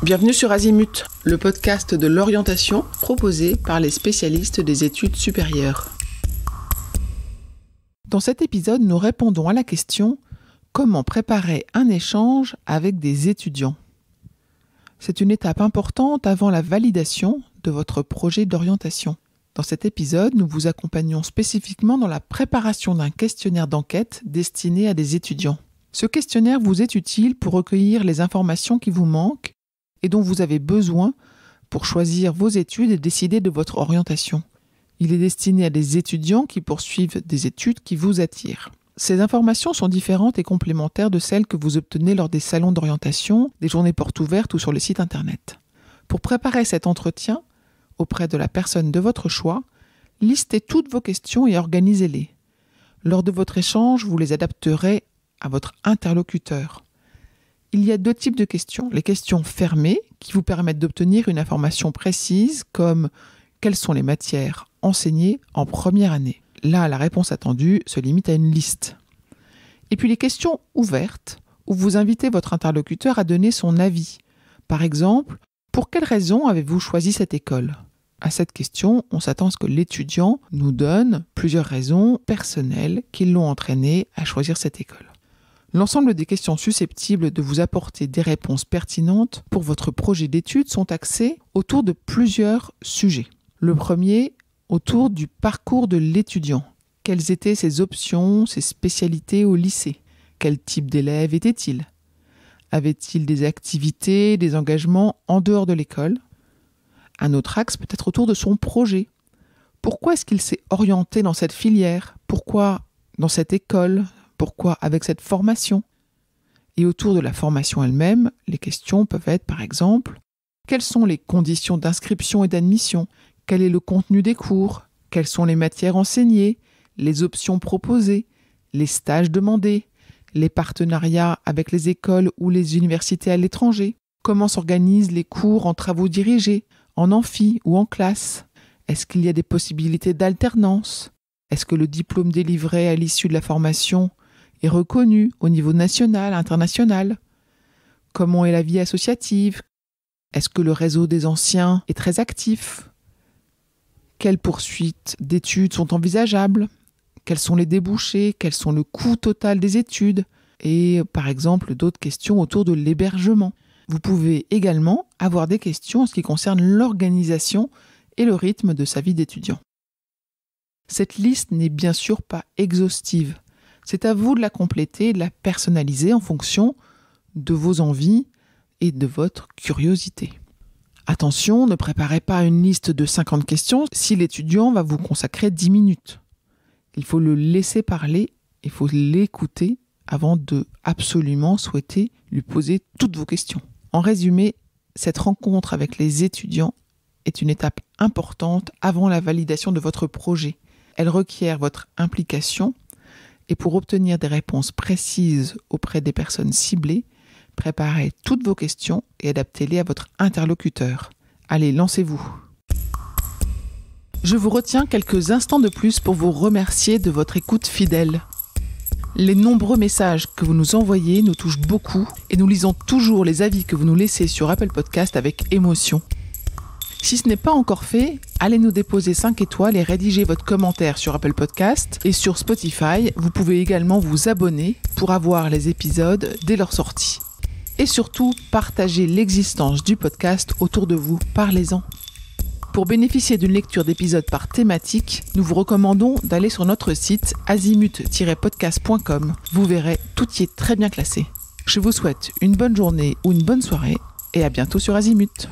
Bienvenue sur Azimut, le podcast de l'orientation proposé par les spécialistes des études supérieures. Dans cet épisode, nous répondons à la question « Comment préparer un échange avec des étudiants ?» C'est une étape importante avant la validation de votre projet d'orientation. Dans cet épisode, nous vous accompagnons spécifiquement dans la préparation d'un questionnaire d'enquête destiné à des étudiants. Ce questionnaire vous est utile pour recueillir les informations qui vous manquent et dont vous avez besoin pour choisir vos études et décider de votre orientation. Il est destiné à des étudiants qui poursuivent des études qui vous attirent. Ces informations sont différentes et complémentaires de celles que vous obtenez lors des salons d'orientation, des journées portes ouvertes ou sur le site internet. Pour préparer cet entretien auprès de la personne de votre choix, listez toutes vos questions et organisez-les. Lors de votre échange, vous les adapterez à votre interlocuteur. Il y a deux types de questions. Les questions fermées, qui vous permettent d'obtenir une information précise, comme quelles sont les matières enseignées en première année. Là, la réponse attendue se limite à une liste. Et puis les questions ouvertes, où vous invitez votre interlocuteur à donner son avis. Par exemple, pour quelles raisons avez-vous choisi cette école ? À cette question, on s'attend à ce que l'étudiant nous donne plusieurs raisons personnelles qui l'ont entraîné à choisir cette école. L'ensemble des questions susceptibles de vous apporter des réponses pertinentes pour votre projet d'études sont axées autour de plusieurs sujets. Le premier, autour du parcours de l'étudiant. Quelles étaient ses options, ses spécialités au lycée ? Quel type d'élève était-il ? Avait-il des activités, des engagements en dehors de l'école ? Un autre axe peut être autour de son projet. Pourquoi est-ce qu'il s'est orienté dans cette filière ? Pourquoi dans cette école ? Pourquoi avec cette formation ? Et autour de la formation elle-même, les questions peuvent être par exemple, quelles sont les conditions d'inscription et d'admission ? Quel est le contenu des cours ? Quelles sont les matières enseignées ? Les options proposées ? Les stages demandés ? Les partenariats avec les écoles ou les universités à l'étranger ? Comment s'organisent les cours en travaux dirigés, en amphi ou en classe ? Est-ce qu'il y a des possibilités d'alternance ? Est-ce que le diplôme délivré à l'issue de la formation est reconnu au niveau national, international ? Comment est la vie associative ? Est-ce que le réseau des anciens est très actif ? Quelles poursuites d'études sont envisageables ? Quels sont les débouchés ? Quels sont le coût total des études ? Et par exemple, d'autres questions autour de l'hébergement. Vous pouvez également avoir des questions en ce qui concerne l'organisation et le rythme de sa vie d'étudiant. Cette liste n'est bien sûr pas exhaustive. C'est à vous de la compléter et de la personnaliser en fonction de vos envies et de votre curiosité. Attention, ne préparez pas une liste de 50 questions si l'étudiant va vous consacrer 10 minutes. Il faut le laisser parler, il faut l'écouter avant de absolument souhaiter lui poser toutes vos questions. En résumé, cette rencontre avec les étudiants est une étape importante avant la validation de votre projet. Elle requiert votre implication et pour obtenir des réponses précises auprès des personnes ciblées, préparez toutes vos questions et adaptez-les à votre interlocuteur. Allez, lancez-vous. Je vous retiens quelques instants de plus pour vous remercier de votre écoute fidèle. Les nombreux messages que vous nous envoyez nous touchent beaucoup et nous lisons toujours les avis que vous nous laissez sur Apple Podcast avec émotion. Si ce n'est pas encore fait, allez nous déposer 5 étoiles et rédiger votre commentaire sur Apple Podcast et sur Spotify. Vous pouvez également vous abonner pour avoir les épisodes dès leur sortie. Et surtout, partagez l'existence du podcast autour de vous. Parlez-en. Pour bénéficier d'une lecture d'épisodes par thématique, nous vous recommandons d'aller sur notre site azimut-podcast.com. Vous verrez, tout y est très bien classé. Je vous souhaite une bonne journée ou une bonne soirée et à bientôt sur Azimut.